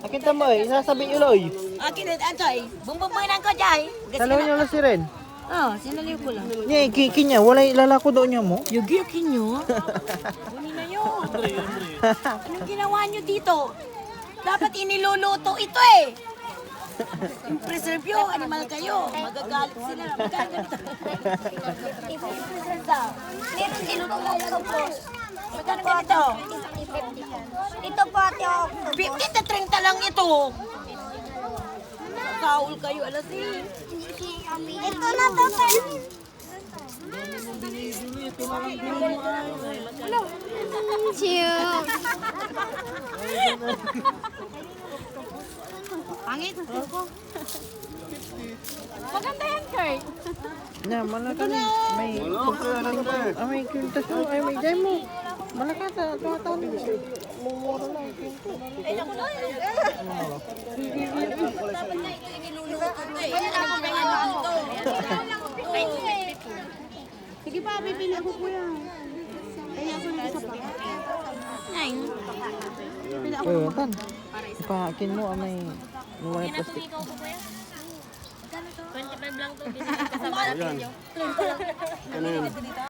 Akin tamo eh, isasabi uloy. Akin at Antoy, bumbubuinan ko dyan. Talo niyo na si Ren. Sinaliw ko lang. Nye, kinya, wala ilalako doon niya mo. Yugi, akin nyo. Kunin na yun. Anong ginawa nyo dito? Dapat iniluluto ito eh. Yung preserve yun, animal kayo. Magagalit sila. Magagalit. Yung preserve daw. Meron din po octopus. Magkano ganito? Ito po ate octopus. 50 na 30 lang ito. Kaul kayo, alas eh. Ito na to, sir. Cute. Pangit. Maganda yan, Kurt. Nya, malaka na. May kwintas mo. Ay, may jay mo. Malaka na. Tuwatan mo. Mumura lang. Ay, naku na. Dapat na ito iniluluto ito eh. Sige pa, bibili ako po yan. Kaya ako na isa pa. Nine. Uy, tan. Ipakin mo, may may plastic. 25 lang to. Kasama natin yun.